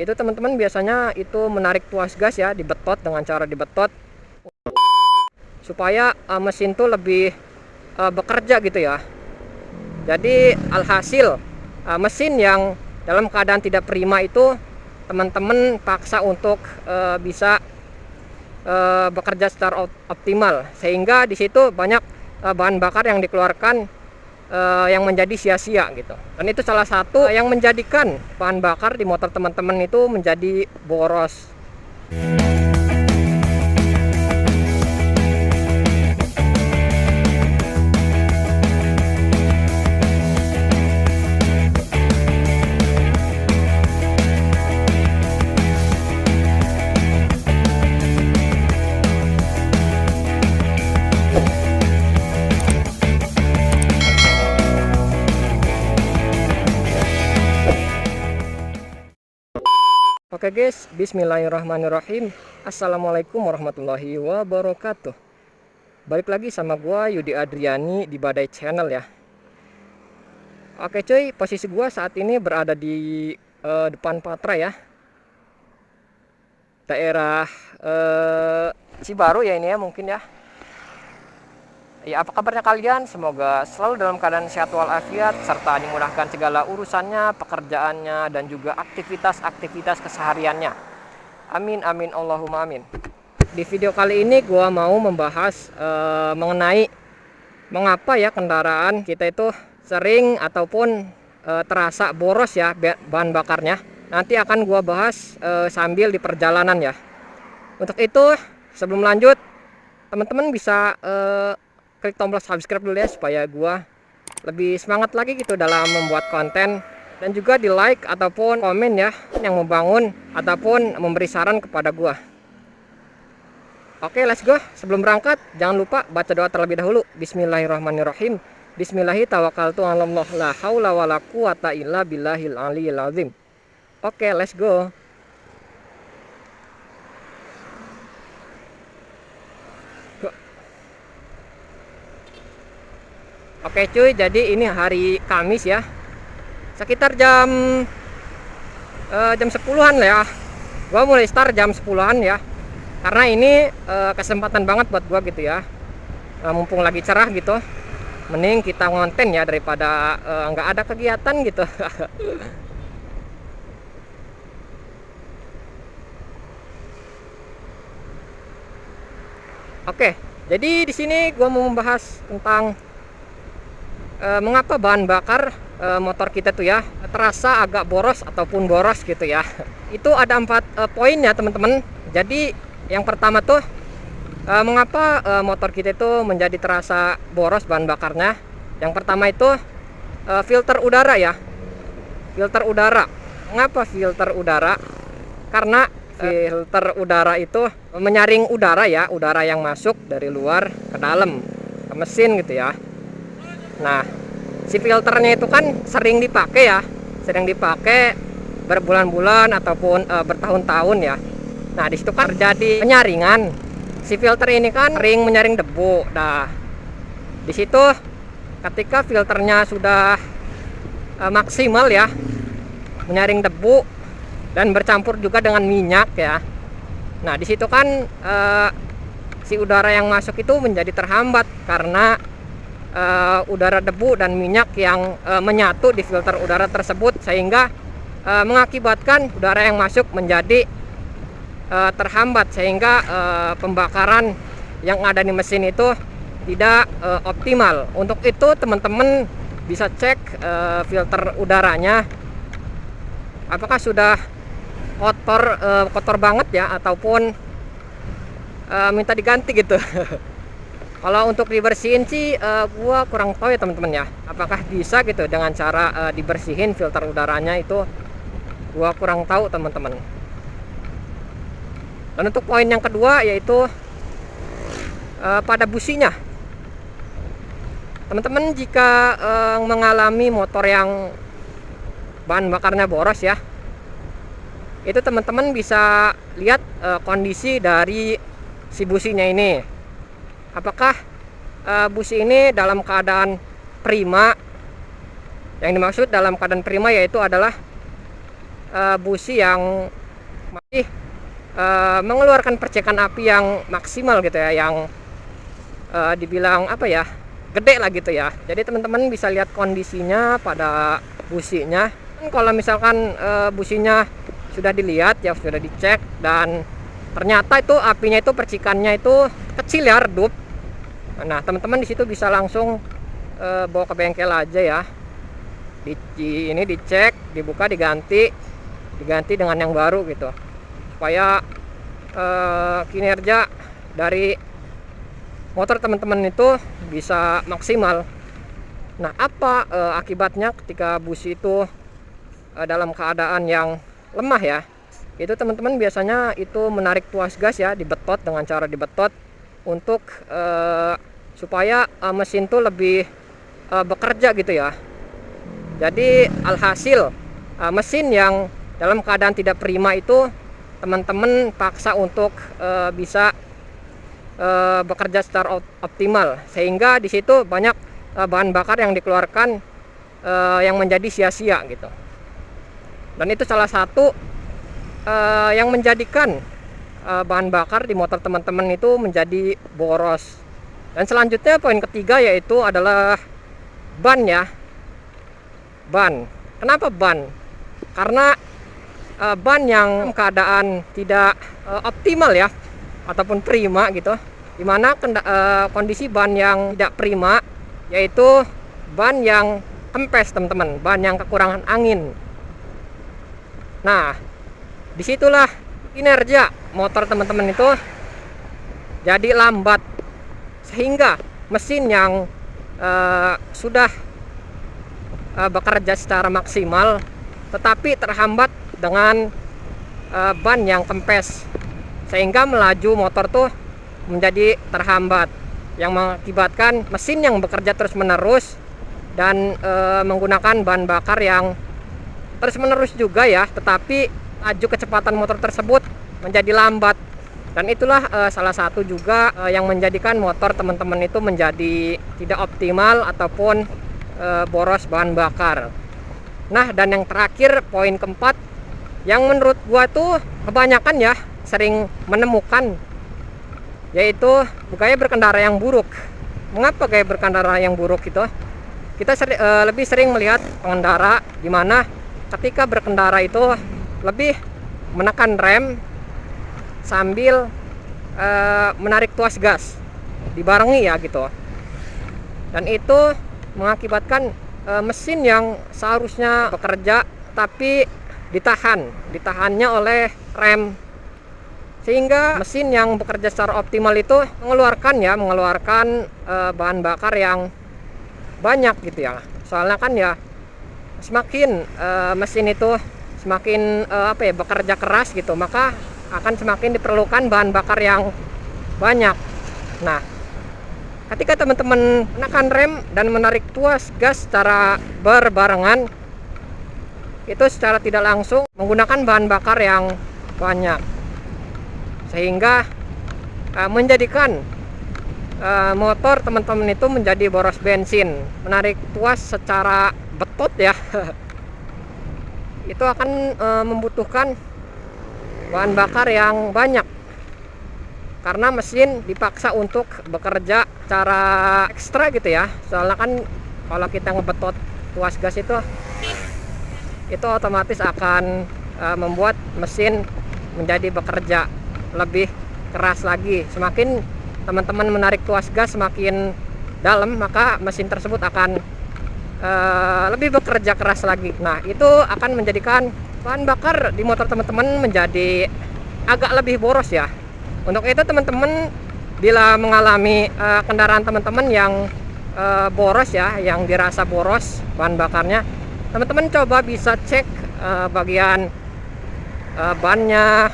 Itu teman-teman biasanya itu menarik tuas gas ya, dibetot dengan cara dibetot supaya mesin tuh lebih bekerja gitu ya. Jadi alhasil mesin yang dalam keadaan tidak prima itu teman-teman paksa untuk bisa bekerja secara optimal, sehingga di situ banyak bahan bakar yang dikeluarkan yang menjadi sia-sia gitu. Dan itu salah satu yang menjadikan bahan bakar di motor teman-teman itu menjadi boros. Oke guys, bismillahirrahmanirrahim. Assalamualaikum warahmatullahi wabarakatuh. Balik lagi sama gua Yudi Adriani di Badai Channel ya. Oke cuy, posisi gua saat ini berada di depan Patra ya. Daerah Cibaru ya ini ya mungkin ya. Ya, apa kabarnya kalian? Semoga selalu dalam keadaan sehat walafiat serta dimudahkan segala urusannya, pekerjaannya, dan juga aktivitas-aktivitas kesehariannya. Amin, amin, Allahumma amin. Di video kali ini gua mau membahas mengenai mengapa ya kendaraan kita itu sering ataupun terasa boros ya bahan bakarnya. Nanti akan gua bahas sambil di perjalanan ya. Untuk itu, sebelum lanjut, teman-teman bisa klik tombol subscribe dulu ya, supaya gua lebih semangat lagi gitu dalam membuat konten, dan juga di like ataupun komen ya yang membangun ataupun memberi saran kepada gua. Oke, let's go. Sebelum berangkat jangan lupa baca doa terlebih dahulu. Bismillahirrahmanirrahim. Bismillahi tawakkaltu 'alallah la haula wala quwata illa billahil aliyil azim. Oke, let's go. Oke cuy, jadi ini hari Kamis ya. Sekitar jam 10-an lah ya. Gua mulai start jam 10-an ya. Karena ini kesempatan banget buat gua gitu ya. Mumpung lagi cerah gitu. Mending kita ngonten ya daripada nggak ada kegiatan gitu. Oke, jadi di sini gua mau membahas tentang mengapa bahan bakar motor kita tuh ya terasa agak boros ataupun boros gitu ya. Itu ada 4 poin ya teman-teman. Jadi yang pertama tuh mengapa motor kita itu menjadi terasa boros bahan bakarnya. Yang pertama itu filter udara ya. Filter udara. Mengapa filter udara? Karena filter udara itu menyaring udara ya, udara yang masuk dari luar ke dalam ke mesin gitu ya. Nah, si filternya itu kan sering dipakai ya, sering dipakai berbulan-bulan ataupun bertahun-tahun ya. Nah, di situ kan terjadi penyaringan. Si filter ini kan sering menyaring debu. Nah, di situ ketika filternya sudah maksimal ya, menyaring debu dan bercampur juga dengan minyak ya. Nah, di situ kan si udara yang masuk itu menjadi terhambat karena udara debu dan minyak yang menyatu di filter udara tersebut, sehingga mengakibatkan udara yang masuk menjadi terhambat, sehingga pembakaran yang ada di mesin itu tidak optimal. Untuk itu teman-teman bisa cek filter udaranya apakah sudah kotor banget ya, ataupun minta diganti gitu. Kalau untuk dibersihin sih gua kurang tahu ya teman-teman ya. Apakah bisa gitu dengan cara dibersihin filter udaranya, itu gua kurang tahu teman-teman. Dan untuk poin yang kedua yaitu pada businya. Teman-teman jika mengalami motor yang bahan bakarnya boros ya, itu teman-teman bisa lihat kondisi dari si businya ini. Apakah busi ini dalam keadaan prima? Yang dimaksud dalam keadaan prima yaitu adalah busi yang masih mengeluarkan percikan api yang maksimal gitu ya, yang dibilang apa ya, gede lah gitu ya. Jadi teman-teman bisa lihat kondisinya pada businya. Kalau misalkan businya sudah dilihat ya, sudah dicek, dan ternyata itu apinya itu percikannya itu kecil ya, redup. Nah teman-teman di situ bisa langsung bawa ke bengkel aja ya. Ini dicek, dibuka, diganti dengan yang baru gitu, supaya kinerja dari motor teman-teman itu bisa maksimal. Nah apa akibatnya ketika busi itu dalam keadaan yang lemah ya, itu teman-teman biasanya itu menarik tuas gas ya, dibetot dengan cara dibetot untuk supaya mesin tuh lebih bekerja gitu ya. Jadi alhasil mesin yang dalam keadaan tidak prima itu teman-teman paksa untuk bisa bekerja secara optimal, sehingga di situ banyak bahan bakar yang dikeluarkan yang menjadi sia-sia gitu. Dan itu salah satu yang menjadikan bahan bakar di motor teman-teman itu menjadi boros. Dan selanjutnya poin ketiga yaitu adalah ban ya. Ban. Kenapa ban? Karena ban yang keadaan tidak optimal ya, ataupun prima gitu, dimana kondisi ban yang tidak prima yaitu ban yang kempes teman-teman, ban yang kekurangan angin. Nah disitulah kinerja motor teman-teman itu jadi lambat, sehingga mesin yang sudah bekerja secara maksimal tetapi terhambat dengan ban yang kempes, sehingga melaju motor tuh menjadi terhambat, yang mengakibatkan mesin yang bekerja terus-menerus dan menggunakan bahan bakar yang terus-menerus juga ya, tetapi laju kecepatan motor tersebut menjadi lambat. Dan itulah salah satu juga yang menjadikan motor teman-teman itu menjadi tidak optimal ataupun boros bahan bakar. Nah dan yang terakhir poin keempat, yang menurut gua tuh kebanyakan ya sering menemukan, yaitu gaya berkendara yang buruk. Mengapa gaya berkendara yang buruk itu? Kita lebih sering melihat pengendara di mana ketika berkendara itu lebih menekan rem sambil menarik tuas gas dibarengi ya gitu. Dan itu mengakibatkan mesin yang seharusnya bekerja tapi ditahannya oleh rem, sehingga mesin yang bekerja secara optimal itu mengeluarkan bahan bakar yang banyak gitu ya. Soalnya kan ya semakin mesin itu semakin bekerja keras gitu, maka akan semakin diperlukan bahan bakar yang banyak. Nah ketika teman-teman menekan rem dan menarik tuas gas secara berbarengan, itu secara tidak langsung menggunakan bahan bakar yang banyak, sehingga menjadikan motor teman-teman itu menjadi boros bensin. Menarik tuas secara betot ya itu akan membutuhkan bahan bakar yang banyak, karena mesin dipaksa untuk bekerja secara ekstra gitu ya. Soalnya kan kalau kita ngebetot tuas gas itu otomatis akan membuat mesin menjadi bekerja lebih keras lagi. Semakin teman-teman menarik tuas gas semakin dalam, maka mesin tersebut akan lebih bekerja keras lagi. Nah itu akan menjadikan bahan bakar di motor teman-teman menjadi agak lebih boros ya. Untuk itu teman-teman bila mengalami kendaraan teman-teman yang boros ya, yang dirasa boros bahan bakarnya, teman-teman coba bisa cek bagian bannya,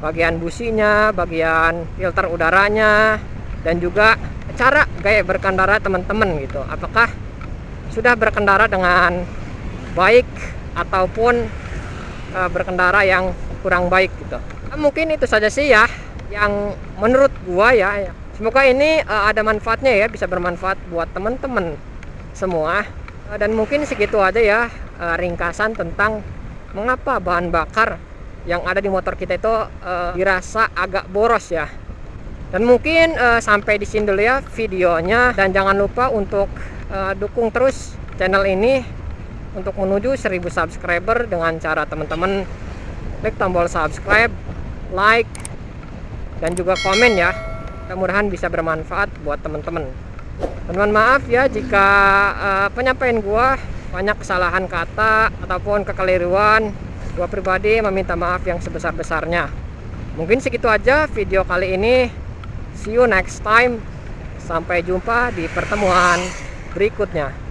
bagian businya, bagian filter udaranya, dan juga cara gaya berkendara teman-teman gitu. Apakah sudah berkendara dengan baik ataupun berkendara yang kurang baik gitu. Mungkin itu saja sih ya yang menurut gua ya. Semoga ini ada manfaatnya ya, bisa bermanfaat buat teman-teman semua. Dan mungkin segitu aja ya ringkasan tentang mengapa bahan bakar yang ada di motor kita itu dirasa agak boros ya. Dan mungkin sampai di sini dulu ya videonya, dan jangan lupa untuk dukung terus channel ini untuk menuju 1000 subscriber dengan cara teman-teman klik tombol subscribe, like, dan juga komen ya. Mudah-mudahan bisa bermanfaat buat teman-teman. Mohon maaf ya jika penyampaian gua banyak kesalahan kata ataupun kekeliruan. Gua pribadi meminta maaf yang sebesar-besarnya. Mungkin segitu aja video kali ini. See you next time. Sampai jumpa di pertemuan berikutnya.